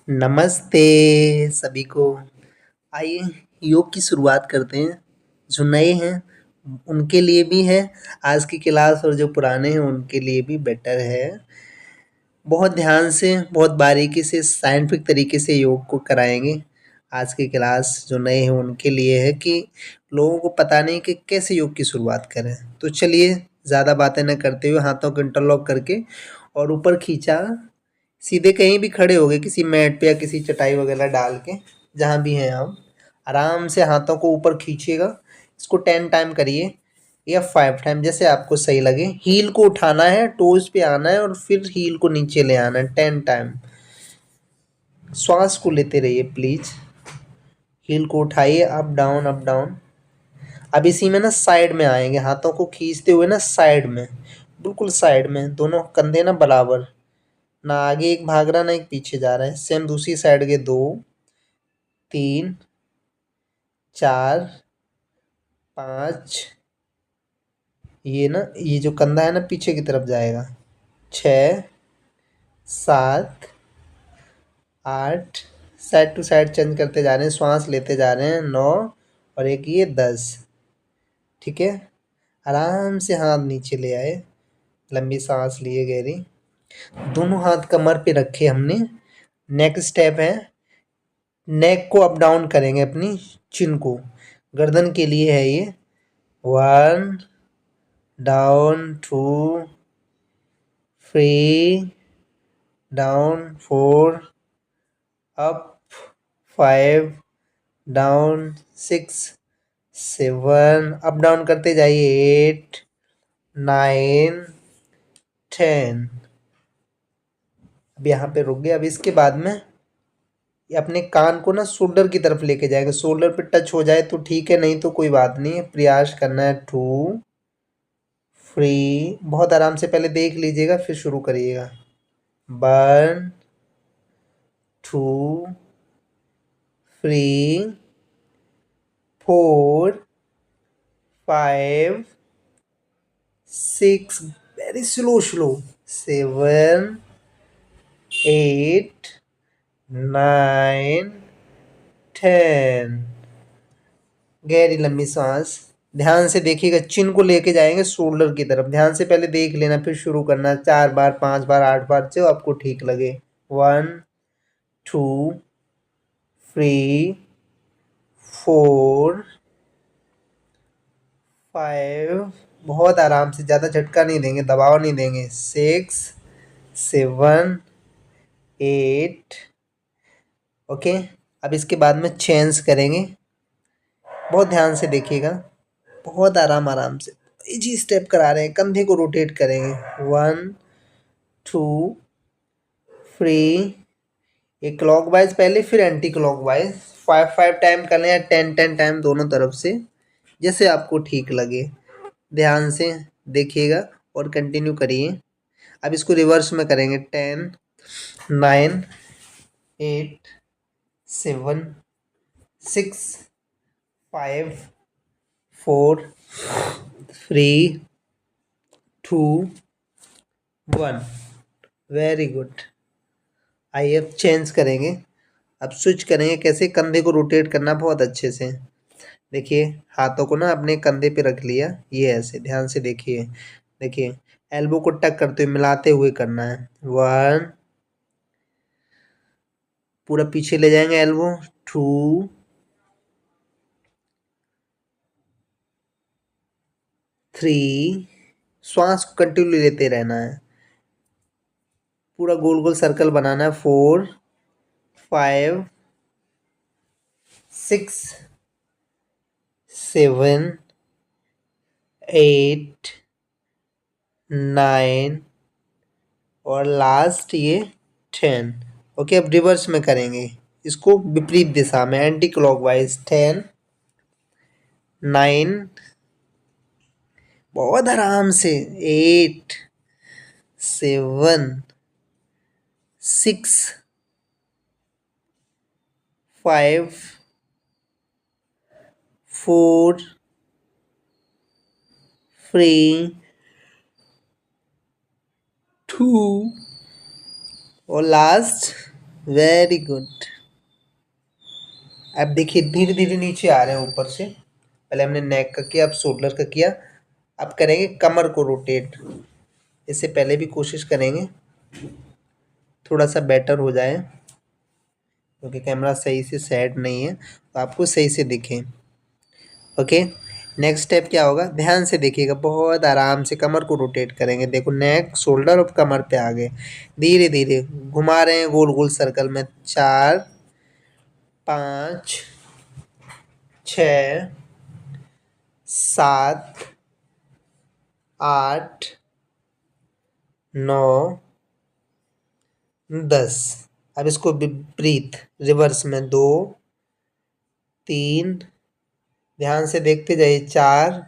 नमस्ते सभी को। आइए योग की शुरुआत करते हैं। जो नए हैं उनके लिए भी है आज की क्लास, और जो पुराने हैं उनके लिए भी बेटर है। बहुत ध्यान से, बहुत बारीकी से, साइंटिफिक तरीके से योग को कराएंगे। आज की क्लास जो नए हैं उनके लिए है कि लोगों को पता नहीं कि कैसे योग की शुरुआत करें। तो चलिए ज़्यादा बातें न करते हुए हाथों को इंटरलॉक करके और ऊपर खींचा, सीधे कहीं भी खड़े हो गए किसी मैट पे या किसी चटाई वगैरह डाल के, जहाँ भी हैं आप आराम से हाथों को ऊपर खींचिएगा। इसको 10 टाइम करिए या 5 टाइम, जैसे आपको सही लगे। हील को उठाना है, टोज पे आना है और फिर हील को नीचे ले आना है 10 टाइम। श्वास को लेते रहिए प्लीज। हील को उठाइए, अप डाउन अप डाउन। अब इसी में ना साइड में आएंगे, हाथों को खींचते हुए ना साइड में, बिल्कुल साइड में, दोनों कंधे ना बराबर, ना आगे एक भाग रहा ना एक पीछे जा रहा है। सेम दूसरी साइड के 2, 3, 4, 5, ये जो कंधा है ना पीछे की तरफ जाएगा। 6, 7, 8, साइड टू साइड चेंज करते जा रहे हैं, श्वास लेते जा रहे हैं। 9 और एक ये 10। ठीक है, आराम से हाथ नीचे ले आए, लंबी सांस लिए गहरी। दोनों हाथ कमर पे रखे हमने। नेक्स्ट स्टेप है, नेक को अप डाउन करेंगे, अपनी चिन को, गर्दन के लिए है ये। 1 down, 2, 3 down, 4 up, 5 down, 6 7 up down करते जाइए, 8 9 10। अब यहाँ पे रुक गए। अब इसके बाद में ये अपने कान को ना शोल्डर की तरफ लेके जाएगा। शोल्डर पे टच हो जाए तो ठीक है, नहीं तो कोई बात नहीं है। प्रयास करना है। 2 3, बहुत आराम से पहले देख लीजिएगा फिर शुरू करिएगा। 1 2 3 4 5 6, वेरी स्लो स्लो, 7 8 9 10। गहरी लंबी सांस। ध्यान से देखिएगा, चिन को लेके जाएंगे शोल्डर की तरफ। ध्यान से पहले देख लेना फिर शुरू करना। 4 बार, 5 बार, 8 बार, जो आपको ठीक लगे। 1 2 3 4 5, बहुत आराम से, ज़्यादा झटका नहीं देंगे, दबाव नहीं देंगे। 6 7 8। ओके, अब इसके बाद में चेंज करेंगे। बहुत ध्यान से देखिएगा, बहुत आराम आराम से इजी स्टेप करा रहे हैं। कंधे को रोटेट करेंगे। 1 2 3, ये क्लॉकवाइज पहले फिर एंटी क्लॉकवाइज। 5 टाइम करना है, 10 टाइम दोनों तरफ से, जैसे आपको ठीक लगे। ध्यान से देखिएगा और कंटिन्यू करिए। अब इसको रिवर्स में करेंगे। 10 9 8 7 6 5 4 3 2 1। Very good. आइए अब चेंज करेंगे। अब स्विच करेंगे। कैसे? कंधे को रोटेट करना बहुत अच्छे से। देखिए, हाथों को ना अपने कंधे पे रख लिया, ये ऐसे। ध्यान से देखिए, देखिए एल्बो को टक करते हुए, मिलाते हुए करना है। 1, पूरा पीछे ले जाएंगे एल्बो। 2 3, श्वास को कंटिन्यू लेते रहना है, पूरा गोल गोल सर्कल बनाना है। 4 5 6 7 8 9 और लास्ट ये 10। ओके, अब रिवर्स में करेंगे इसको, विपरीत दिशा में, एंटी क्लॉकवाइज। 10 9, बहुत आराम से। 8 7 6 5 4 3 2 और लास्ट वेरी गुड। अब देखिए धीरे धीरे नीचे आ रहे हैं ऊपर से। पहले हमने नेक का किया, अब शोल्डर का किया। अब करेंगे कमर को रोटेट। इससे पहले भी कोशिश करेंगे थोड़ा सा बेटर हो जाए, क्योंकि कैमरा सही से सेट नहीं है तो आपको सही से दिखे। ओके, नेक्स्ट स्टेप क्या होगा, ध्यान से देखिएगा, बहुत आराम से कमर को रोटेट करेंगे। देखो नेक, शोल्डर और कमर पे आ गए। धीरे धीरे घुमा रहे हैं गोल गोल सर्कल में। 4, 5, 6, 7, 8, 9, 10। अब इसको विपरीत रिवर्स में 2, 3, ध्यान से देखते जाइए, 4,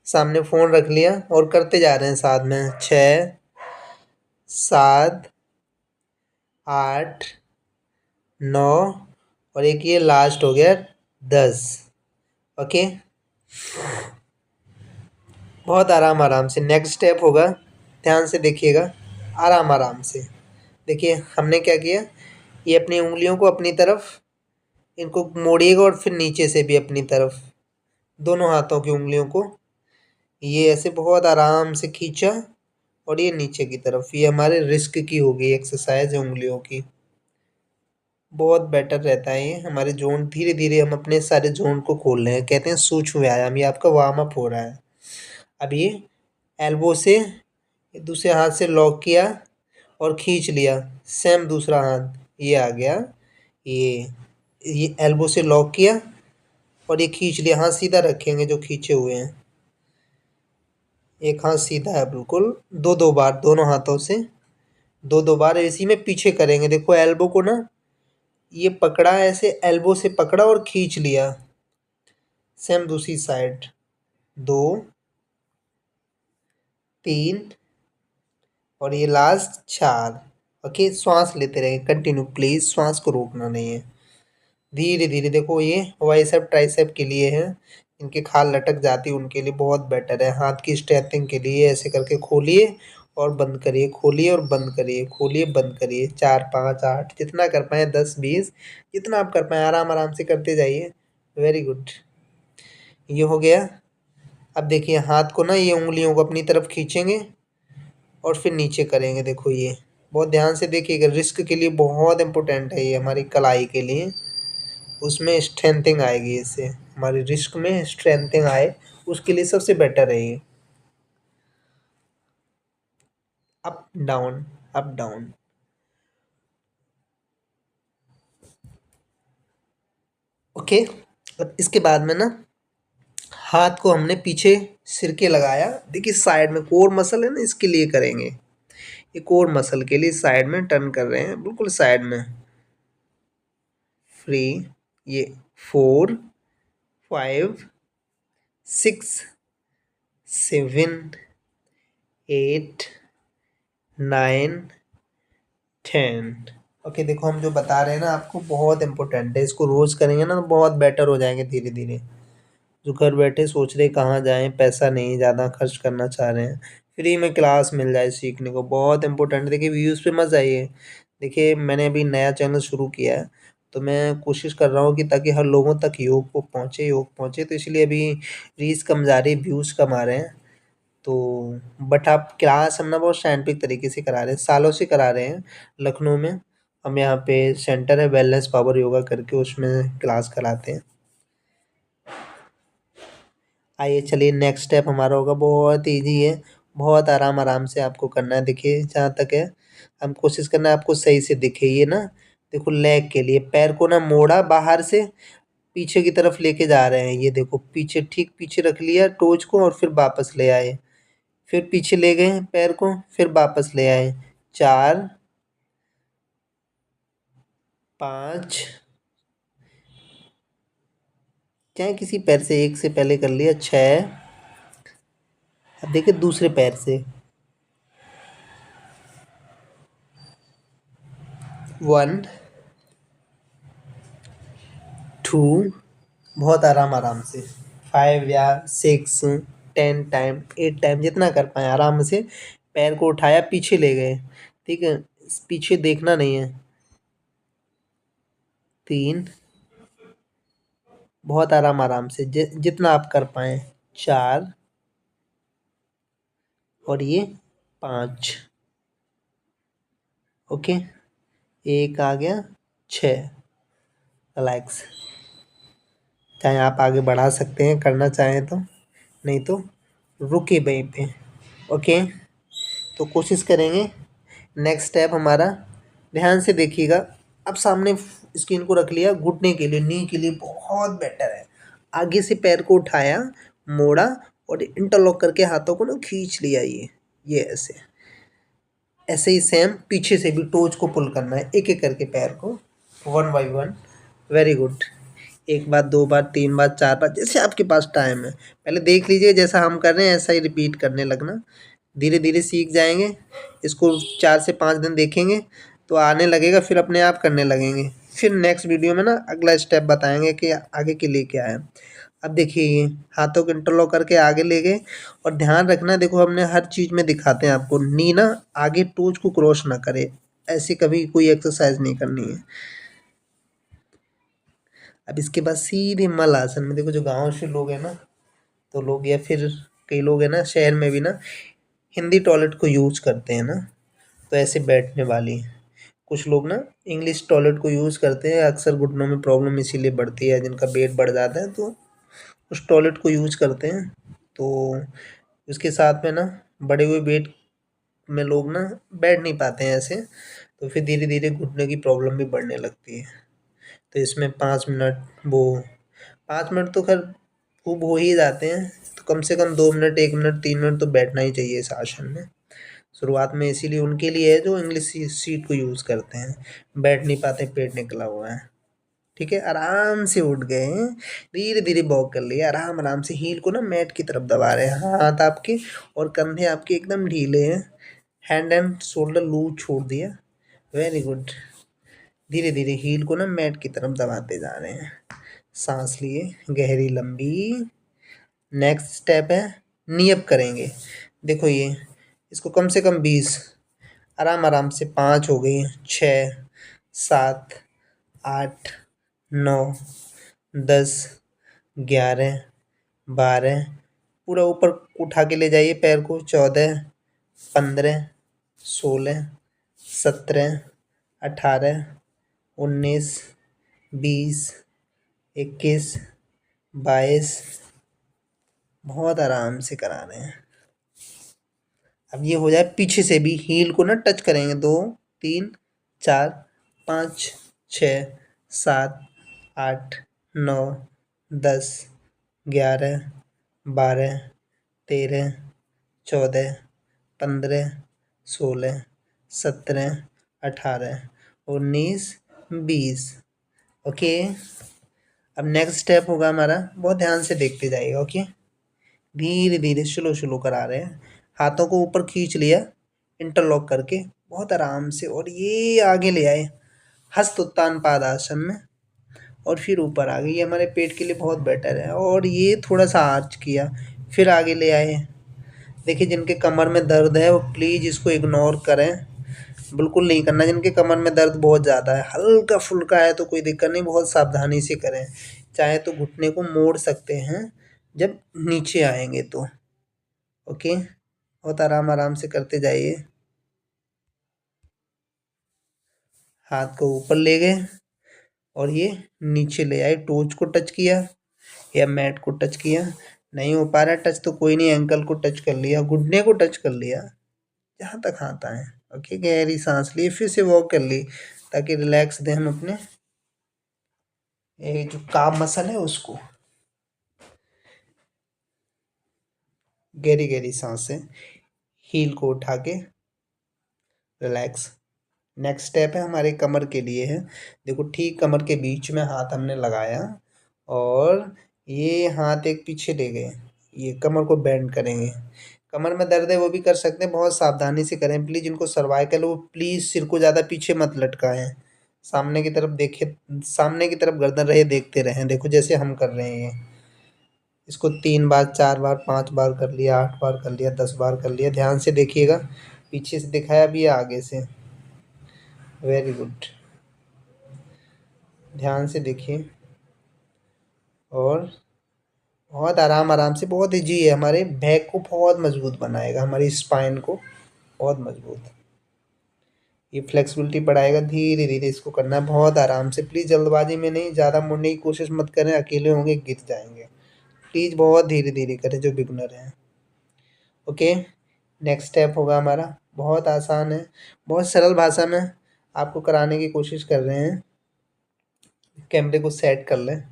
सामने फ़ोन रख लिया और करते जा रहे हैं साथ में। 6, 7, 8, 9 और एक ये लास्ट हो गया 10। ओके, बहुत आराम आराम से। नेक्स्ट स्टेप होगा, ध्यान से देखिएगा, आराम आराम से। देखिए हमने क्या किया, ये अपनी उंगलियों को अपनी तरफ इनको मोड़िएगा और फिर नीचे से भी अपनी तरफ दोनों हाथों की उंगलियों को ये ऐसे बहुत आराम से खींचा और ये नीचे की तरफ। ये हमारे रिस्क की हो गई एक्सरसाइज है उंगलियों की। बहुत बेटर रहता है ये हमारे जोन। धीरे धीरे हम अपने सारे जोन को खोल रहे हैं, कहते हैं सूक्ष्म व्यायाम। ये आपका वार्म अप हो रहा है। अब ये एल्बो से दूसरे हाथ से लॉक किया और खींच लिया। सेम दूसरा हाथ ये आ गया, ये एल्बो से लॉक किया और ये खींच लिया। हाथ सीधा रखेंगे जो खींचे हुए हैं, एक हाथ सीधा है बिल्कुल। दो दो बार दोनों हाथों से, दो दो बार इसी में पीछे करेंगे। देखो एल्बो को ना ये पकड़ा, ऐसे एल्बो से पकड़ा और खींच लिया। सेम दूसरी साइड, 2, 3 और ये लास्ट 4। ओके, श्वास लेते रहेंगे कंटिन्यू, प्लीज श्वास को रोकना नहीं है। धीरे धीरे देखो, ये बाइसेप ट्राइसेप के लिए है, इनके खाल लटक जाती है उनके लिए बहुत बेटर है। हाथ की स्ट्रेचिंग के लिए ऐसे करके खोलिए और बंद करिए, खोलिए और बंद करिए, खोलिए बंद करिए। 4, 5, 8 जितना कर पाए, 10, 20 जितना आप कर पाए, आराम आराम से करते जाइए। वेरी गुड, ये हो गया। अब देखिए हाथ को ना ये उंगलियों को अपनी तरफ खींचेंगे और फिर नीचे करेंगे। देखो ये बहुत ध्यान से देखिएगा, रिस्क के लिए बहुत इंपॉर्टेंट है ये हमारी कलाई के लिए। उसमें स्ट्रेंथिंग आएगी, इससे हमारी रिस्क में स्ट्रेंथिंग आए, उसके लिए सबसे बेटर है ये। Up down, up down. Okay, अब इसके बाद में ना हाथ को हमने पीछे सिर के लगाया। देखिए साइड में कोर मसल है ना, इसके लिए करेंगे। ये कोर मसल के लिए साइड में टर्न कर रहे हैं, बिल्कुल साइड में फ्री। ये 4, 5, 6, 7, 8, 9, 10। ओके, देखो हम जो बता रहे हैं ना आपको बहुत इंपॉर्टेंट है, इसको रोज करेंगे ना तो बहुत बेटर हो जाएंगे धीरे धीरे। जो घर बैठे सोच रहे कहाँ जाएं, पैसा नहीं ज़्यादा खर्च करना चाह रहे हैं, फ्री में क्लास मिल जाए सीखने को, बहुत इंपॉर्टेंट है। देखिए व्यूज़ पे मत जाइए। देखिए मैंने अभी नया चैनल शुरू किया है, तो मैं कोशिश कर रहा हूँ कि ताकि हर लोगों तक योग को पहुँचे, योग पहुँचे, तो इसलिए अभी रीच कम जा रही, व्यूज़ कम आ रहे हैं। तो बट आप क्लास हम ना बहुत साइंटिफिक तरीके से करा रहे हैं, सालों से करा रहे हैं लखनऊ में। हम यहाँ पे सेंटर है वेलनेस पावर योगा करके, उसमें क्लास कराते हैं। आइए चलिए नेक्स्ट स्टेप हमारा होगा, बहुत इजी है, बहुत आराम आराम से आपको करना है। देखिए जहाँ तक है हम कोशिश करना है आपको सही से दिखे। ये ना देखो लेग के लिए पैर को ना मोड़ा बाहर से, पीछे की तरफ लेके जा रहे हैं। ये देखो पीछे, ठीक पीछे रख लिया टोज को और फिर वापस ले आए, फिर पीछे ले गए पैर को, फिर वापस ले आए। 4, 5, चाहे किसी पैर से एक से पहले कर लिया। 6, अब देखिए दूसरे पैर से। 1, 2, बहुत आराम आराम से। 5 या 6, 10 टाइम, 8 टाइम जितना कर पाए आराम से। पैर को उठाया, पीछे ले गए। ठीक है, पीछे देखना नहीं है। 3, बहुत आराम आराम से जितना आप कर पाए, 4 और ये 5। ओके, एक आ गया, 6। रिलैक्स। चाहे आप आगे बढ़ा सकते हैं करना चाहें तो, नहीं तो रुके वहीं पे। ओके, तो कोशिश करेंगे। नेक्स्ट स्टेप हमारा, ध्यान से देखिएगा। अब सामने स्क्रीन को रख लिया, घुटने के लिए, नी के लिए बहुत बेटर है। आगे से पैर को उठाया, मोड़ा और इंटरलॉक करके हाथों को ना खींच लिया। ये ऐसे ऐसे ही सेम पीछे से भी टोज को पुल करना है, एक एक करके पैर को, 1 बाय 1। Very good. एक बार, 2 बार, 3 बार, 4 बार, जैसे आपके पास टाइम है। पहले देख लीजिए जैसा हम कर रहे हैं ऐसा ही रिपीट करने लगना। धीरे धीरे सीख जाएंगे। इसको 4 से 5 दिन देखेंगे तो आने लगेगा, फिर अपने आप करने लगेंगे। फिर नेक्स्ट वीडियो में ना अगला स्टेप बताएंगे कि आगे के लिए क्या है। अब देखिए, ये हाथों को इंटरलॉक करके आगे ले गए। और ध्यान रखना, देखो हमने हर चीज़ में दिखाते हैं आपको, नी ना आगे टोज को क्रॉस ना करे, ऐसी कभी कोई एक्सरसाइज नहीं करनी है। अब इसके बाद सीधे मल आसन में, देखो जो गाँव से लोग हैं ना, तो लोग या फिर कई लोग हैं ना शहर में भी ना हिंदी टॉयलेट को यूज करते हैं ना, तो ऐसे बैठने वाली। कुछ लोग ना इंग्लिश टॉयलेट को यूज़ करते हैं, अक्सर घुटनों में प्रॉब्लम इसीलिए बढ़ती है, जिनका वेट बढ़ जाता है तो उस टॉयलेट को यूज़ करते हैं। तो उसके साथ में ना बढ़े हुए वेट में लोग ना बैठ नहीं पाते हैं ऐसे, तो फिर धीरे धीरे घुटने की प्रॉब्लम भी बढ़ने लगती है। तो इसमें 5 मिनट, वो 5 मिनट तो खैर खूब हो ही जाते हैं, तो कम से कम 2 मिनट, 1 मिनट, 3 मिनट तो बैठना ही चाहिए इस आसन में। शुरुआत में इसीलिए उनके लिए है जो इंग्लिश सीट को यूज़ करते हैं, बैठ नहीं पाते, पेट निकला हुआ है। ठीक है, आराम से उठ गए हैं, धीरे धीरे वॉक कर लिया, आराम आराम से हील को ना मैट की तरफ दबा रहे हैं। हाथ आपके और कंधे आपके एकदम ढीले हैं, हैंड एंड शोल्डर लूज छोड़ दिया। Very good. धीरे धीरे हील को ना मैट की तरफ दबाते जा रहे हैं। सांस लिए गहरी लंबी। नेक्स्ट स्टेप है, नियप करेंगे। देखो ये, इसको कम से कम 20, आराम आराम से, 5 हो गई, 6, 7, 8, 9, 10, 11, 12, पूरा ऊपर उठा के ले जाइए पैर को, 14, 15, 16, 17, 18, 19, 20, 21, 22। बहुत आराम से करा रहे हैं। अब ये हो जाए, पीछे से भी हील को ना टच करेंगे, 2, 3, 4, 5, 6, 7, 8, 9, 10, 11, 12, 13, 14, 15, 16, 17, 18, 19, 20। ओके, अब नेक्स्ट स्टेप होगा हमारा, बहुत ध्यान से देखते जाइएगा। ओके, धीरे धीरे स्लो स्लो करा रहे हैं। हाथों को ऊपर खींच लिया इंटरलॉक करके, बहुत आराम से, और ये आगे ले आए हस्त उत्तान पादासन में, और फिर ऊपर आ गई। ये हमारे पेट के लिए बहुत बेटर है। और ये थोड़ा सा आर्च किया, फिर आगे ले आए। देखिए जिनके कमर में दर्द है वो प्लीज़ इसको इग्नोर करें, बिल्कुल नहीं करना। जिनके कमर में दर्द बहुत ज़्यादा है, हल्का फुल्का है तो कोई दिक्कत नहीं, बहुत सावधानी से करें। चाहे तो घुटने को मोड़ सकते हैं जब नीचे आएंगे तो। ओके, बहुत आराम आराम से करते जाइए। हाथ को ऊपर ले गए और ये नीचे ले आए, टोच को टच किया या मैट को टच किया। नहीं हो पा रहा है टच तो कोई नहीं, एंकल को टच कर लिया, घुटने को टच कर लिया, जहाँ तक हाथ आए। ओके, गहरी सांस ली, फिर से वॉक कर ली, ताकि रिलैक्स दें हम अपने ये जो काम मसल है उसको। गहरी गहरी सांसें, हील को उठा के रिलैक्स। नेक्स्ट स्टेप है हमारे कमर के लिए है। देखो ठीक कमर के बीच में हाथ हमने लगाया और ये हाथ एक पीछे ले गए, ये कमर को बेंड करेंगे। कमर में दर्द है वो भी कर सकते हैं, बहुत सावधानी से करें प्लीज़। जिनको सर्वाइकल वो प्लीज़ सिर को ज़्यादा पीछे मत लटकाएं, सामने की तरफ देखे, सामने की तरफ गर्दन रहे, देखते रहें। देखो जैसे हम कर रहे हैं, इसको 3 बार, 4 बार, 5 बार कर लिया, 8 बार कर लिया, 10 बार कर लिया। ध्यान से देखिएगा, पीछे से दिखाया भी है, आगे से। Very good. ध्यान से देखिए और बहुत आराम आराम से, बहुत ईजी है, हमारे बैक को बहुत मजबूत बनाएगा, हमारी स्पाइन को बहुत मजबूत, ये फ्लेक्सिबिलिटी बढ़ाएगा। धीरे धीरे इसको करना है, बहुत आराम से, प्लीज़ जल्दबाजी में नहीं, ज़्यादा मुड़ने की कोशिश मत करें, अकेले होंगे गिर जाएंगे, प्लीज़ बहुत धीरे धीरे करें जो बिगनर हैं। ओके, नेक्स्ट स्टेप होगा हमारा, बहुत आसान है, बहुत सरल भाषा में आपको कराने की कोशिश कर रहे हैं। कैमरे को सेट कर लें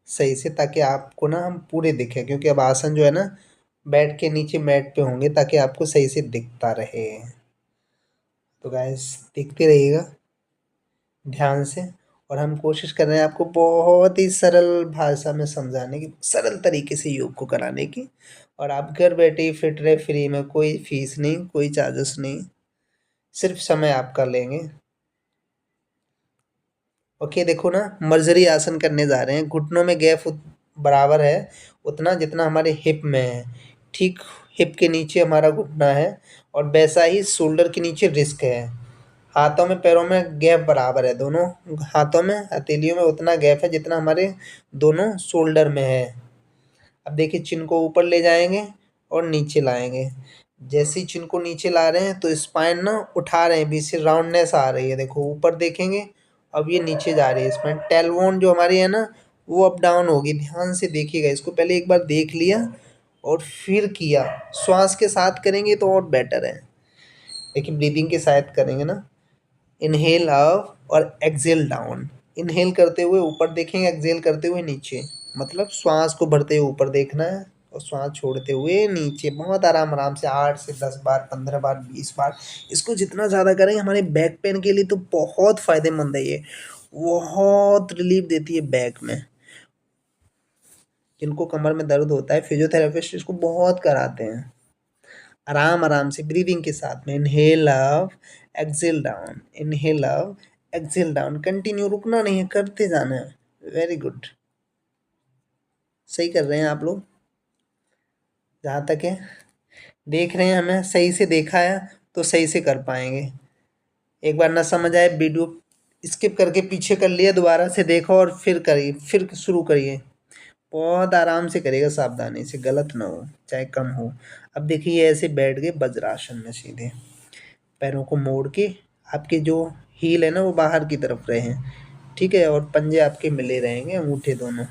सही से ताकि आपको ना हम पूरे दिखें, क्योंकि अब आसन जो है ना बेड के नीचे मैट पे होंगे ताकि आपको सही से दिखता रहे। तो गाइस देखते रहिएगा ध्यान से, और हम कोशिश कर रहे हैं आपको बहुत ही सरल भाषा में समझाने की, सरल तरीके से योग को कराने की, और आप घर बैठे ही फिट रहे फ्री में, कोई फीस नहीं, कोई चार्जेस नहीं, सिर्फ समय आपका लेंगे। ओके, देखो ना, मर्जरी आसन करने जा रहे हैं, घुटनों में गैप बराबर है उतना जितना हमारे हिप में है, ठीक हिप के नीचे हमारा घुटना है, और वैसा ही शोल्डर के नीचे रिस्ट है। हाथों में पैरों में गैप बराबर है, दोनों हाथों में हथेलियों में उतना गैप है जितना हमारे दोनों शोल्डर में है। अब देखिए चिन को ऊपर ले जाएंगे और नीचे लाएंगे, जैसे ही चिन को नीचे ला रहे हैं तो स्पाइन ना उठा रहे हैं, बीच से राउंडनेस आ रही है, देखो ऊपर देखेंगे, अब ये नीचे जा रही है स्पाइन, टेलबोन जो हमारी है ना वो अप डाउन होगी, ध्यान से देखिएगा इसको, पहले एक बार देख लिया और फिर किया, श्वास के साथ करेंगे तो और बेटर है, लेकिन ब्रीदिंग के साथ करेंगे ना। इनहेल अप और एक्सेल डाउन, इनहेल करते हुए ऊपर देखेंगे, एक्सेल करते हुए नीचे, मतलब श्वास को भरते हुए ऊपर देखना है और श्वास छोड़ते हुए नीचे, बहुत आराम आराम से 8 से 10 बार, 15 बार, 20 बार, इसको जितना ज़्यादा करेंगे हमारे बैक पेन के लिए तो बहुत फ़ायदेमंद है ये, बहुत रिलीफ देती है बैक में। जिनको कमर में दर्द होता है फिजियोथेरेपिस्ट इसको बहुत कराते हैं। आराम आराम से ब्रीदिंग के साथ में, inhale up, exhale down, inhale up, exhale down, continue, रुकना नहीं है, करते जाना है। वेरी गुड, सही कर रहे हैं आप लोग, जहाँ तक है देख रहे हैं, हमें सही से देखा है तो सही से कर पाएंगे। एक बार ना समझ आए वीडियो स्किप करके पीछे कर लिया, दोबारा से देखो और फिर करिए, फिर शुरू करिए, बहुत आराम से करिएगा, सावधानी से, गलत ना हो चाहे कम हो। अब देखिए ऐसे बैठ गए वज्रासन में सीधे, पैरों को मोड़ के, आपके जो हील है ना वो बाहर की तरफ रहे हैं, ठीक है, और पंजे आपके मिले रहेंगे, अंगूठे दोनों।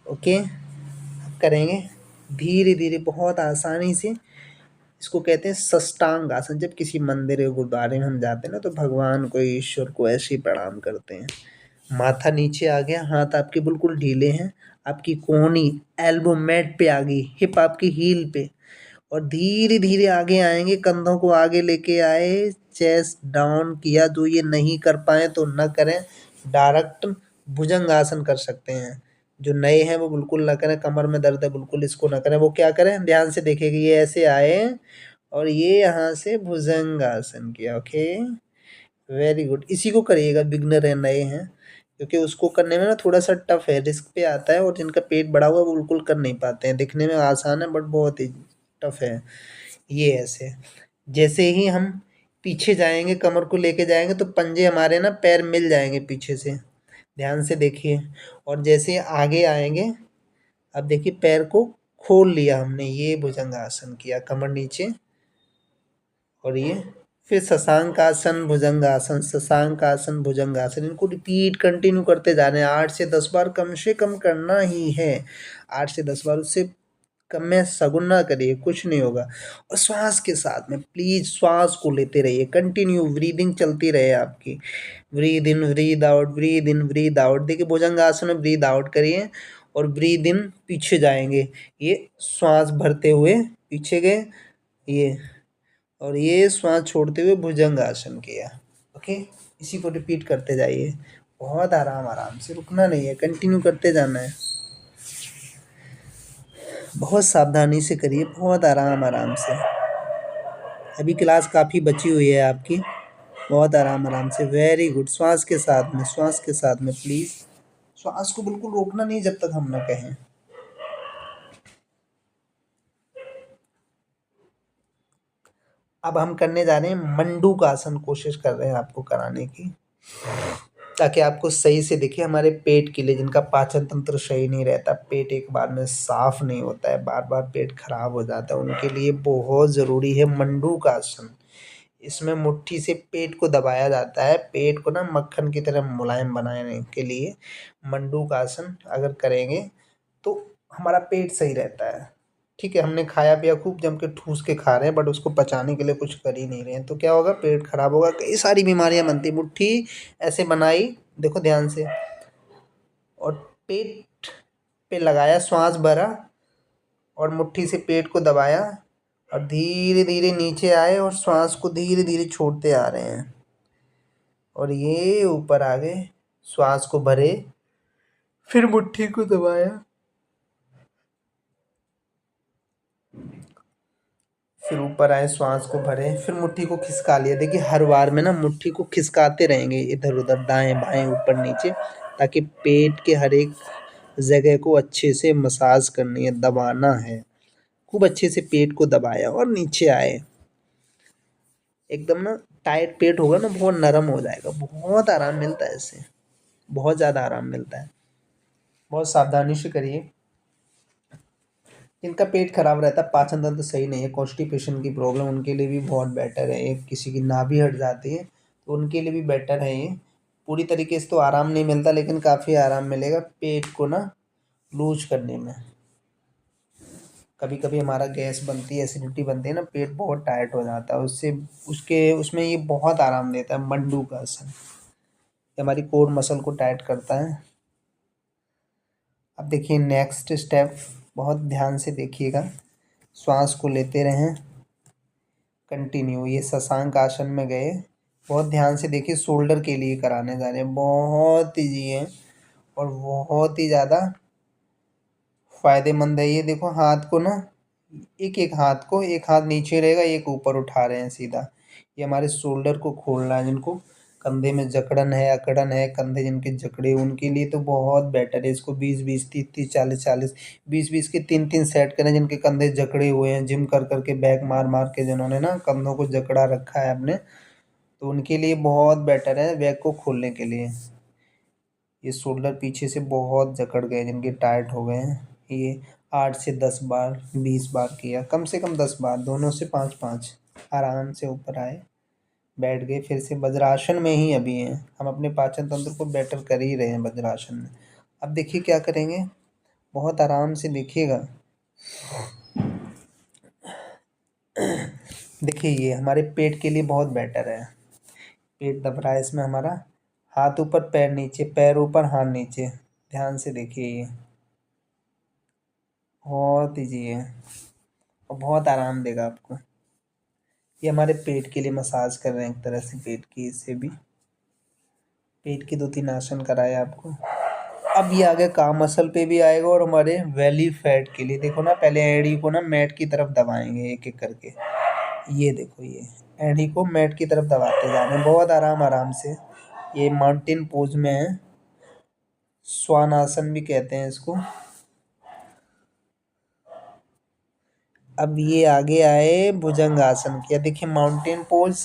ओके, अब करेंगे धीरे धीरे बहुत आसानी से, इसको कहते हैं सष्टांग आसन। जब किसी मंदिर या गुरुद्वारे में हम जाते हैं ना तो भगवान को, ईश्वर को ऐसे ही प्रणाम करते हैं, माथा नीचे आ गया, हाथ आपके बिल्कुल ढीले हैं, आपकी कोहनी एल्बो मैट पे आ गई, हिप आपकी हील पे, और धीरे धीरे आगे आएंगे, कंधों को आगे लेके आए, चेस्ट डाउन किया, जो ये नहीं कर पाए तो न करें, डायरेक्ट भुजंग आसन कर सकते हैं, जो नए हैं वो बिल्कुल ना करें, कमर में दर्द है बिल्कुल इसको ना करें, वो क्या करें, ध्यान से देखिए कि ये ऐसे आए और ये यहाँ से भुजंग आसन किया। ओके, वेरी गुड, इसी को करिएगा, बिगनर है, नए हैं, क्योंकि उसको करने में ना थोड़ा सा टफ है, रिस्क पे आता है, और जिनका पेट बड़ा हुआ है वो बिल्कुल कर नहीं पाते हैं, दिखने में आसान है बट बहुत ही टफ है ये। ऐसे जैसे ही हम पीछे जाएंगे, कमर को लेके जाएंगे तो पंजे हमारे ना पैर मिल जाएंगे पीछे से, ध्यान से देखिए, और जैसे आगे आएंगे, अब देखिए पैर को खोल लिया हमने, ये भुजंगासन किया, कमर नीचे, और ये फिर शशांकासन भुजंगासन, शशांकासन भुजंगासन, इनको रिपीट कंटिन्यू करते जा रहे हैं, 8 से 10 बार कम से कम करना ही है, 8 से 10 बार, उससे कम में सगुन ना करिए, कुछ नहीं होगा। और श्वास के साथ में प्लीज श्वास को लेते रहिए, कंटिन्यू ब्रीदिंग चलती रहे आपकी, breathe in breathe out, breathe in breathe out, देखिए भुजंगासन में ब्रीद आउट करिए और ब्रीद इन पीछे जाएंगे, ये श्वास भरते हुए पीछे गए, ये, और ये श्वास छोड़ते हुए भुजंग आसन किया। ओके, इसी को रिपीट करते जाइए, बहुत आराम आराम से, रुकना नहीं है, कंटिन्यू करते जाना है, बहुत सावधानी से करिए, बहुत आराम आराम से। अभी क्लास काफ़ी बची हुई है आपकी, बहुत आराम आराम से, वेरी गुड, श्वास के साथ में, श्वास के साथ में, प्लीज़ श्वास को बिल्कुल रोकना नहीं जब तक हम ना कहें। अब हम करने जा रहे हैं मंडूक आसन, कोशिश कर रहे हैं आपको कराने की, ताकि आपको सही से दिखे। हमारे पेट के लिए, जिनका पाचन तंत्र सही नहीं रहता, पेट एक बार में साफ नहीं होता है, बार बार पेट खराब हो जाता है, उनके लिए बहुत ज़रूरी है मंडूक आसन। इसमें मुट्ठी से पेट को दबाया जाता है, पेट को ना मक्खन की तरह मुलायम बनाने के लिए मंडूक आसन अगर करेंगे तो हमारा पेट सही रहता है। ठीक है, हमने खाया पिया खूब जम के ठूस के खा रहे हैं, बट उसको पचाने के लिए कुछ कर ही नहीं रहे हैं, तो क्या होगा, पेट खराब होगा, कई सारी बीमारियां बनती। मुट्ठी ऐसे बनाई, देखो ध्यान से, और पेट पे लगाया, श्वास भरा और मुट्ठी से पेट को दबाया और धीरे धीरे नीचे आए और श्वास को धीरे धीरे छोड़ते आ रहे हैं और ये ऊपर आ गए, श्वास को भरे, फिर मुट्ठी को दबाया, फिर ऊपर आए, श्वास को भरे, फिर मुट्ठी को खिसका लिया। देखिए हर बार में ना मुट्ठी को खिसकाते रहेंगे इधर उधर, दाएं बाएं ऊपर नीचे, ताकि पेट के हर एक जगह को अच्छे से मसाज करनी है, दबाना है। खूब अच्छे से पेट को दबाया और नीचे आए, एकदम ना टाइट पेट होगा ना, बहुत नरम हो जाएगा, बहुत आराम मिलता है इससे, बहुत ज़्यादा आराम मिलता है। बहुत सावधानी से करिए। जिनका पेट खराब रहता है, पाचन तंत्र सही नहीं है, कॉन्स्टिपेशन की प्रॉब्लम, उनके लिए भी बहुत बेटर है ये। किसी की नाभि हट जाती है तो उनके लिए भी बेटर है ये। पूरी तरीके से तो आराम नहीं मिलता, लेकिन काफ़ी आराम मिलेगा पेट को ना लूज करने में। कभी कभी हमारा गैस बनती है, एसिडिटी बनती है ना, पेट बहुत टाइट हो जाता है, उससे उसके उसमें ये बहुत आराम देता है मंडूक आसन। ये हमारी कोर मसल को टाइट करता है। अब देखिए नेक्स्ट स्टेप, बहुत ध्यान से देखिएगा। श्वास को लेते रहें कंटिन्यू। ये शशांक आसन में गए, बहुत ध्यान से देखिए, शोल्डर के लिए कराने जा रहे हैं, बहुत ईजी है और बहुत ही ज़्यादा फायदेमंद है। ये देखो हाथ को ना, एक एक हाथ को, एक हाथ नीचे रहेगा, एक ऊपर उठा रहे हैं सीधा। ये हमारे शोल्डर को खोलना है, जिनको कंधे में जकड़न है, अकड़न है, कंधे जिनके जकड़े, उनके लिए तो बहुत बेटर है। इसको 20-20, 30-30, 40-40, 20-20 के 3-3 सेट करें, जिनके कंधे जकड़े हुए हैं, जिम कर करके बैक मार मार के जिन्होंने ना कंधों को जकड़ा रखा है अपने, तो उनके लिए बहुत बेटर है बैक को खोलने के लिए। ये शोल्डर पीछे से बहुत जकड़ गए, जिनके टाइट हो गए हैं, ये 8 से 10 बार, 20 बार किया, कम से कम 10 बार, दोनों से 5-5। आराम से ऊपर आए, बैठ गए, फिर से वज्रासन में ही अभी हैं हम, अपने पाचन तंत्र को बेटर कर ही रहे हैं वज्रासन में। अब देखिए क्या करेंगे, बहुत आराम से देखिएगा। देखिए ये हमारे पेट के लिए बहुत बेटर है। पेट दब रहा है इसमें हमारा, हाथ ऊपर पैर नीचे, पैर ऊपर हाथ नीचे, ध्यान से देखिए। ये बहुत ईजी है और बहुत आराम देगा आपको। ये हमारे पेट के लिए मसाज कर रहे हैं एक तरह से, पेट की, इससे भी पेट की 2-3 आसन कराए आपको। अब ये आगे काम मसल पे भी आएगा और हमारे वेली फैट के लिए। देखो ना, पहले एड़ी को ना मैट की तरफ दबाएंगे एक एक करके, ये देखो, ये एड़ी को मैट की तरफ दबाते जा रहे हैं, बहुत आराम आराम से। ये माउंटेन पोज में है, स्वान आसन भी कहते हैं इसको। अब ये आगे आए, भुजंग आसन किया। देखिए माउंटेन पोज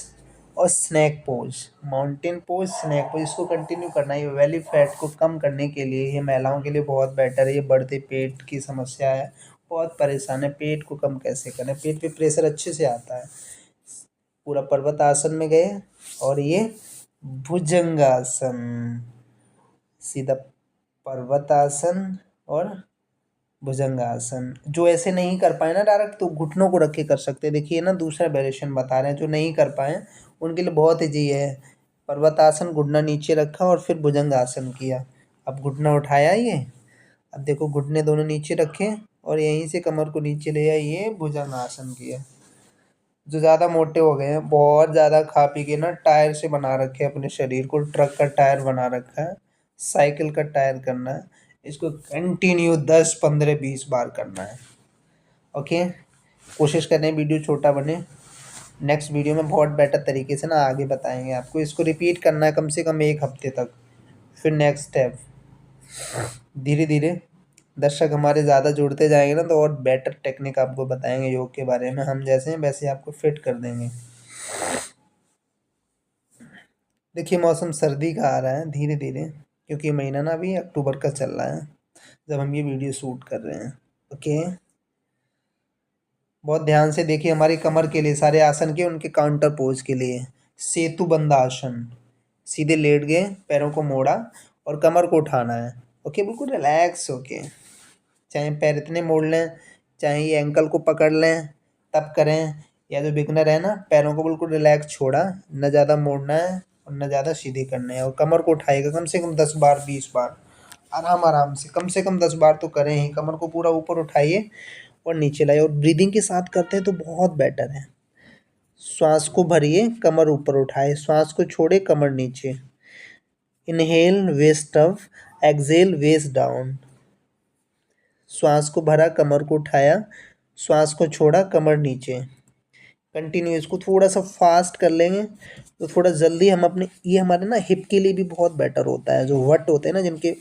और snake pose, mountain pose, snake pose, इसको कंटिन्यू करना है। ये वेली फैट को कम करने के लिए, ये महिलाओं के लिए बहुत बेटर है। ये बढ़ते पेट की समस्या है, बहुत परेशान है, पेट को कम कैसे करें, पेट पे प्रेशर अच्छे से आता है। पूरा पर्वत आसन में गए और ये भुजंगासन, सीधा पर्वतासन और भुजंगासन। जो ऐसे नहीं कर पाए ना डायरेक्ट, तो घुटनों को रख के कर सकते हैं। देखिए ना, दूसरा वेरिएशन बता रहे हैं, जो नहीं कर पाए उनके लिए बहुत ईजी है। पर्वतासन, घुटना नीचे रखा और फिर भुजंगासन किया। अब घुटना उठाया ये, अब देखो घुटने दोनों नीचे रखे और यहीं से कमर को नीचे ले आए, ये भुजंगासन किया। जो ज़्यादा मोटे हो गए हैं, बहुत ज़्यादा खा पी के ना टायर से बना रखे हैं अपने शरीर को, ट्रक का टायर बना रखा है, साइकिल का टायर करना है, इसको कंटिन्यू 10-15-20 बार करना है। ओके, कोशिश करें वीडियो छोटा बने। नेक्स्ट वीडियो में बहुत बेटर तरीके से ना आगे बताएंगे आपको। इसको रिपीट करना है कम से कम 1 हफ्ते तक, फिर नेक्स्ट स्टेप। धीरे धीरे दर्शक हमारे ज़्यादा जुड़ते जाएंगे ना, तो और बेटर टेक्निक आपको बताएंगे योग के बारे में। हम जैसे हैं वैसे आपको फिट कर देंगे। देखिए मौसम सर्दी का आ रहा है धीरे धीरे, क्योंकि महीना ना अभी अक्टूबर का चल रहा है जब हम ये वीडियो शूट कर रहे हैं। ओके, बहुत ध्यान से देखिए। हमारी कमर के लिए सारे आसन के उनके काउंटर पोज के लिए सेतु बंद आसन, सीधे लेट गए, पैरों को मोड़ा और कमर को उठाना है। ओके, बिल्कुल रिलैक्स होके, चाहे पैर इतने मोड़ लें, चाहे ये एंकल को पकड़ लें तब करें, या जो बिगनर है ना, पैरों को बिल्कुल रिलैक्स छोड़ा, न ज़्यादा मोड़ना है और न ज़्यादा सीधे करने हैं, और कमर को उठाएगा कम से कम 10 बार 20 बार, आराम आराम से कम 10 बार तो करें ही। कमर को पूरा ऊपर उठाइए और नीचे लाइए, और ब्रीदिंग के साथ करते हैं तो बहुत बेटर है। श्वास को भरिए, कमर ऊपर उठाए, श्वास को छोड़े, कमर नीचे। Inhale waist up, exhale waist down. श्वास को भरा, कमर को उठाया, श्वास को छोड़ा, कमर नीचे। कंटिन्यू इसको थोड़ा सा फास्ट कर लेंगे तो थोड़ा जल्दी हम अपने, ये हमारे ना हिप के लिए भी बहुत बेटर होता है। जो वट होते हैं ना, जिनके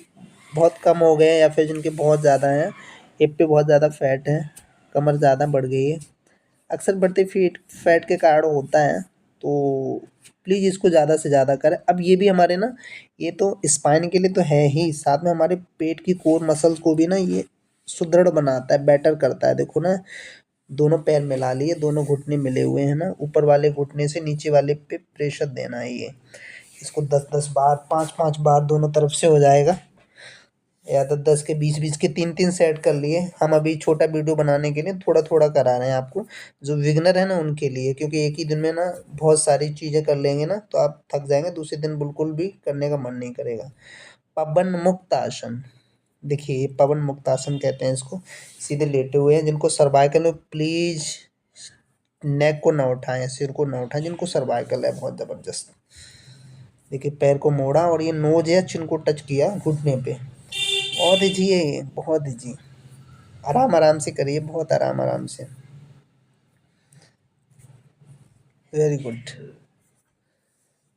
बहुत कम हो गए हैं या फिर जिनके बहुत ज़्यादा हैं, हिप पे बहुत ज़्यादा फैट है, कमर ज़्यादा बढ़ गई है, अक्सर बढ़ते फैट के कारण होता है, तो प्लीज़ इसको ज़्यादा से ज़्यादा करें। अब ये भी हमारे ना, ये तो स्पाइन के लिए तो है ही, साथ में हमारे पेट की कोर मसल्स को भी ना ये सुदृढ़ बनाता है, बेटर करता है। देखो ना, दोनों पैर मिला लिए, दोनों घुटने मिले हुए हैं ना, ऊपर वाले घुटने से नीचे वाले पे प्रेशर देना है ये। इसको 10 10 बार, 5 5 बार दोनों तरफ से हो जाएगा, या तो 10 के 20 20 के 3 3 सेट कर लिए। हम अभी छोटा वीडियो बनाने के लिए थोड़ा थोड़ा करा रहे हैं आपको, जो विगनर है ना उनके लिए, क्योंकि एक ही दिन में ना बहुत सारी चीज़ें कर लेंगे ना तो आप थक जाएंगे, दूसरे दिन बिल्कुल भी करने का मन नहीं करेगा। पवन मुक्त आसन, देखिए ये पवन मुक्त आसन कहते हैं इसको। सीधे लेटे हुए हैं, जिनको सर्वाइकल है प्लीज़ नेक को ना उठाएं, सिर को ना उठाएं, जिनको सर्वाइकल है बहुत ज़बरदस्त। देखिए पैर को मोड़ा और ये नोज या चिन को टच किया घुटने पे। बहुत ईजी है ये, बहुत ईजी। आराम आराम से करिए, बहुत आराम आराम से। Very good,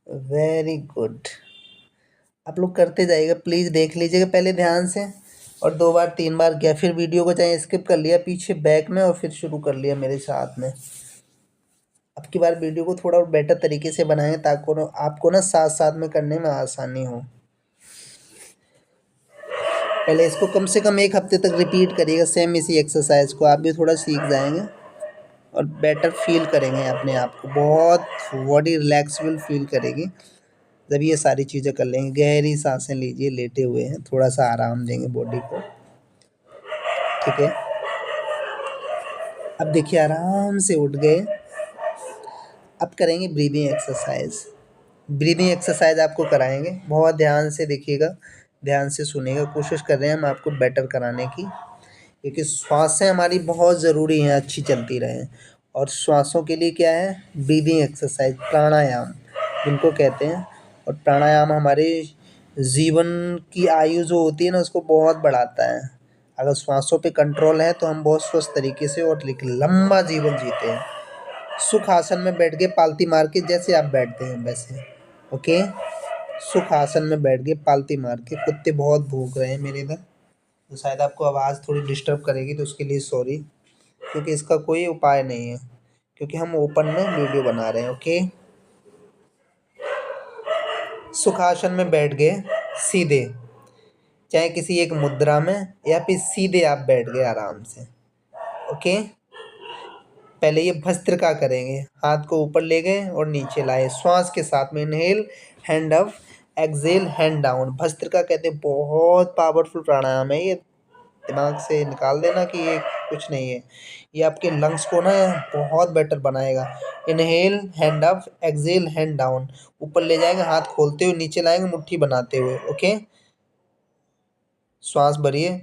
very good. आप लोग करते जाइएगा, प्लीज़ देख लीजिएगा पहले ध्यान से, और 2 बार 3 बार किया, फिर वीडियो को चाहे स्किप कर लिया पीछे बैक में और फिर शुरू कर लिया मेरे साथ में। अब की बार वीडियो को थोड़ा और बेटर तरीके से बनाएं ताकि आपको ना साथ साथ में करने में आसानी हो। पहले इसको कम से कम 1 हफ्ते तक रिपीट करिएगा, सेम इसी एक्सरसाइज को, आप भी थोड़ा सीख जाएंगे और बेटर फील करेंगे अपने आप को, बहुत बॉडी रिलैक्सेबल फील करेगी जब ये सारी चीज़ें कर लेंगे। गहरी सांसें लीजिए, लेटे हुए हैं, थोड़ा सा आराम देंगे बॉडी को, ठीक है। अब देखिए आराम से उठ गए, अब करेंगे ब्रीदिंग एक्सरसाइज। ब्रीदिंग एक्सरसाइज आपको कराएंगे, बहुत ध्यान से देखिएगा, ध्यान से सुनिएगा, कोशिश कर रहे हैं हम आपको बेटर कराने की, क्योंकि श्वासें हमारी बहुत ज़रूरी हैं, अच्छी चलती रहें। और श्वासों के लिए क्या है, ब्रीदिंग एक्सरसाइज, प्राणायाम जिनको कहते हैं। और प्राणायाम हमारे जीवन की आयु जो होती है ना उसको बहुत बढ़ाता है। अगर श्वासों पे कंट्रोल है तो हम बहुत स्वस्थ तरीके से और लंबा जीवन जीते हैं। सुख आसन में बैठ के पालती मार के, जैसे आप बैठते हैं वैसे, ओके। सुख आसन में बैठ के पालती मार के, कुत्ते बहुत भौंक रहे हैं मेरे इधर, तो शायद आपको आवाज़ थोड़ी डिस्टर्ब करेगी, तो उसके लिए सॉरी, क्योंकि इसका कोई उपाय नहीं है, क्योंकि हम ओपन में वीडियो बना रहे हैं, ओके। सुखासन में बैठ गए सीधे, चाहे किसी एक मुद्रा में, या फिर सीधे आप बैठ गए आराम से, ओके। पहले ये भस्त्रिका करेंगे, हाथ को ऊपर ले गए और नीचे लाए, श्वास के साथ में inhale hand up, exhale hand down. Bhastrika कहते हैं, बहुत पावरफुल प्राणायाम है ये, दिमाग से निकाल देना कि ये कुछ नहीं है, ये आपके लंग्स को ना बहुत बेटर बनाएगा। Inhale hand up, exhale hand down, ऊपर ले जाएंगे, हाथ खोलते हुए नीचे लाएंगे, मुट्ठी बनाते हुए, ओके। श्वास भरिए,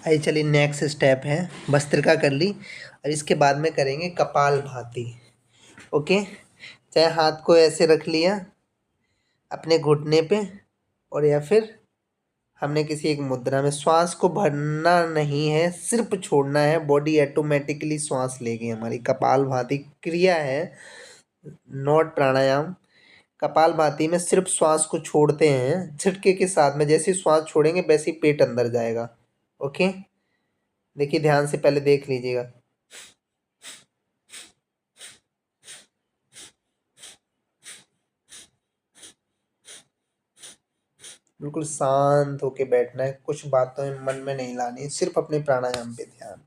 आइए चलिए नेक्स्ट स्टेप है, भस्त्रिका कर ली और इसके बाद में करेंगे कपालभाति। ओके, चाहे हाथ को ऐसे रख लिया अपने घुटने पे, और या फिर हमने किसी एक मुद्रा में, श्वास को भरना नहीं है, सिर्फ छोड़ना है, बॉडी ऑटोमेटिकली श्वास लेगी हमारी। कपालभाति क्रिया है, नॉट प्राणायाम। कपालभाति में सिर्फ श्वास को छोड़ते हैं झटके के साथ में, जैसे श्वास छोड़ेंगे वैसे ही पेट अंदर जाएगा। ओके, देखिए ध्यान से पहले देख लीजिएगा। बिल्कुल शांत होके बैठना है, कुछ बातें मन में नहीं लानी है, सिर्फ अपने प्राणायाम पे ध्यान।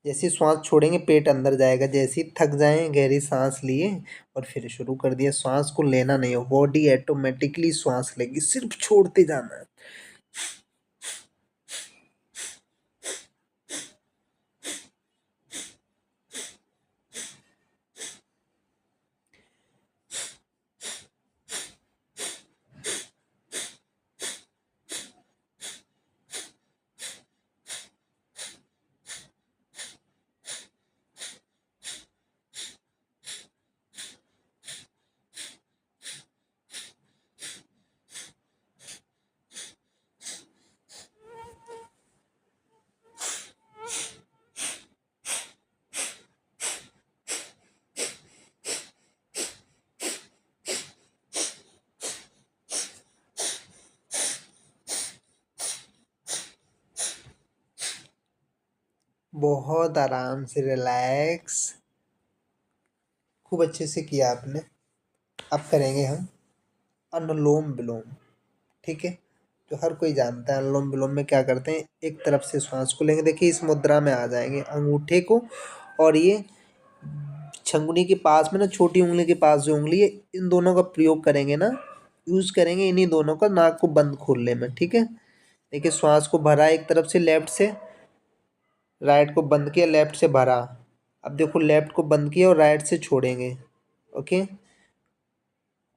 जैसे श्वास छोड़ेंगे पेट अंदर जाएगा, जैसे ही थक जाएं गहरी सांस लिए और फिर शुरू कर दिया। श्वास को लेना नहीं हो, बॉडी ऑटोमेटिकली श्वास लेगी, सिर्फ छोड़ते जाना है। बहुत आराम से रिलैक्स, खूब अच्छे से किया आपने। अब करेंगे हम अनुलोम विलोम। ठीक है, जो हर कोई जानता है, अनुलोम विलोम में क्या करते हैं, एक तरफ से श्वास को लेंगे, देखिए इस मुद्रा में आ जाएंगे, अंगूठे को और ये छंगुनी के पास में ना, छोटी उंगली के पास जो उंगली है, इन दोनों का प्रयोग करेंगे ना, यूज करेंगे इन्हीं दोनों का, नाक को बंद खोलने में। ठीक है, देखिए श्वास को भरा एक तरफ से लेफ्ट से, राइट को बंद किया, लेफ्ट से भरा। अब देखो लेफ्ट को बंद किया और राइट से छोड़ेंगे। ओके,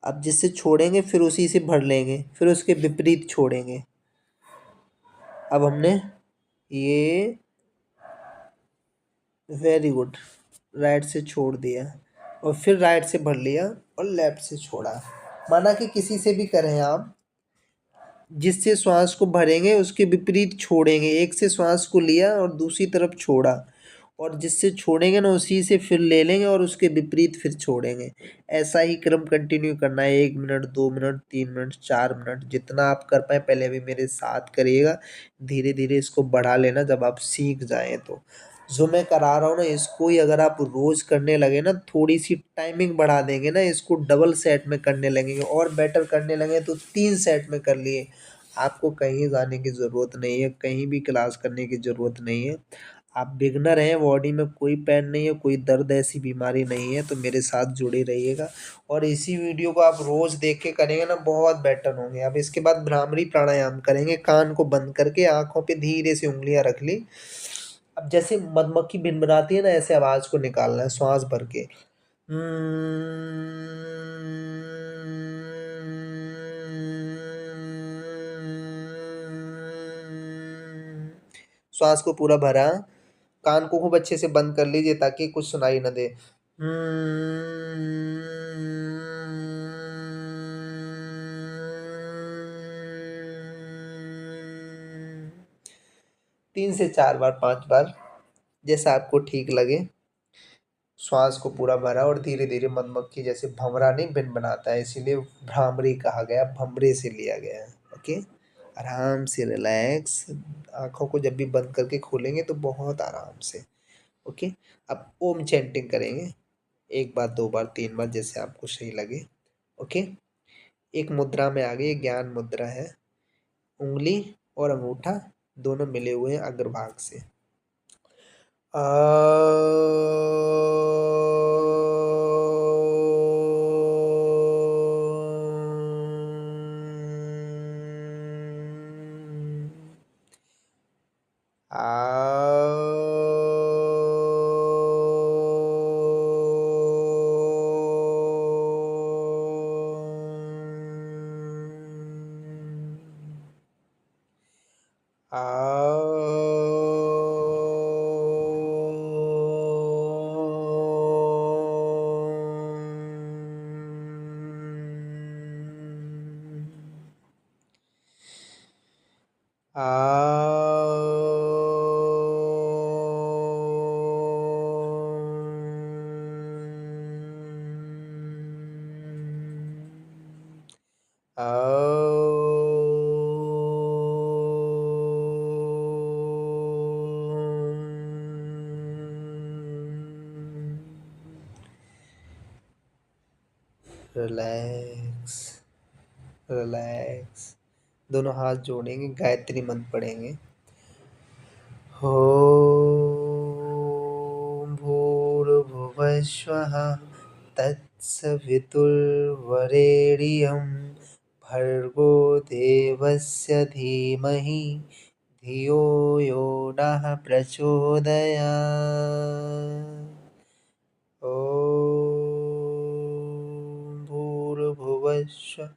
अब जिससे छोड़ेंगे फिर उसी से भर लेंगे, फिर उसके विपरीत छोड़ेंगे। अब हमने ये, वेरी गुड, राइट से छोड़ दिया और फिर राइट से भर लिया और लेफ्ट से छोड़ा। माना कि किसी से भी करें आप, जिससे श्वास को भरेंगे उसके विपरीत छोड़ेंगे, एक से श्वास को लिया और दूसरी तरफ छोड़ा, और जिससे छोड़ेंगे ना उसी से फिर ले लेंगे और उसके विपरीत फिर छोड़ेंगे। ऐसा ही क्रम कंटिन्यू करना है, 1 मिनट, 2 मिनट, 3 मिनट, 4 मिनट, जितना आप कर पाए। पहले अभी मेरे साथ करिएगा, धीरे धीरे इसको बढ़ा लेना जब आप सीख जाएं तो। जो मैं करा रहा हूँ ना, इसको ही अगर आप रोज करने लगे ना, थोड़ी सी टाइमिंग बढ़ा देंगे ना, इसको डबल सेट में करने लगेंगे और बेटर करने लगे तो 3 सेट में कर लिए। आपको कहीं जाने की ज़रूरत नहीं है, कहीं भी क्लास करने की ज़रूरत नहीं है। आप बिगनर हैं, बॉडी में कोई पेन नहीं है, कोई दर्द ऐसी बीमारी नहीं है, तो मेरे साथ जुड़े रहिएगा और इसी वीडियो को आप रोज़ देख के करेंगे ना, बहुत बेटर होंगे। अब इसके बाद भ्रामरी प्राणायाम करेंगे, कान को बंद करके आंखों पे धीरे से उंगलियां रख ली। अब जैसे मधुमक्खी भिनभिनाती है ना, ऐसे आवाज़ को निकालना है श्वास भर के। श्वास को पूरा भरा, कान को खूब अच्छे से बंद कर लीजिए ताकि कुछ सुनाई न दे। 3 से 4 बार, 5 बार, जैसा आपको ठीक लगे। श्वास को पूरा भरा और धीरे धीरे, मधुमक्खी जैसे भंवरा नहीं भिन बनाता है, इसीलिए भ्रामरी कहा गया, भंवरे से लिया गया है। ओके, आराम से रिलैक्स, आंखों को जब भी बंद करके खोलेंगे तो बहुत आराम से। ओके, अब ओम चैंटिंग करेंगे, 1 बार, 2 बार, 3 बार, जैसे आपको सही लगे। ओके, एक मुद्रा में आ गई, ज्ञान मुद्रा है, उंगली और अंगूठा दोनों मिले हुए हैं अग्रभाग से। आ आ रिलैक्स, रिलैक्स। दोनों हाथ जोड़ेंगे, गायत्री मंत्र पढ़ेंगे। ॐ भूर्भुवस्वः तत्सवितुर्वरेण्यं भर्गो देवस्य धीमहि धियो यो नः प्रचोदयात्। ॐ भूर्भुवस्वः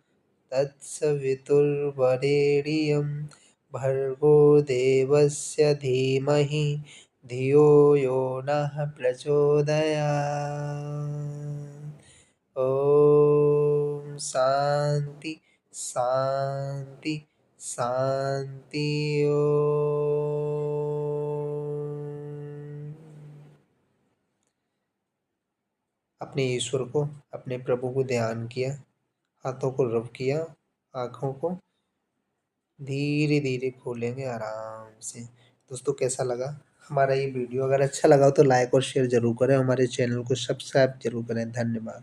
तत्सवितुर्वरेण्यं भर्गो देवस्य धीमहि धियो यो नः प्रचोदयात्। ॐ शान्ति शान्ति शान्ति। अपने ईश्वर को, अपने प्रभु को ध्यान किया, हाथों को रब किया, आँखों को धीरे धीरे खोलेंगे आराम से। दोस्तों कैसा लगा हमारा ये वीडियो? अगर अच्छा लगा हो तो लाइक और शेयर जरूर करें, हमारे चैनल को सब्सक्राइब जरूर करें। धन्यवाद।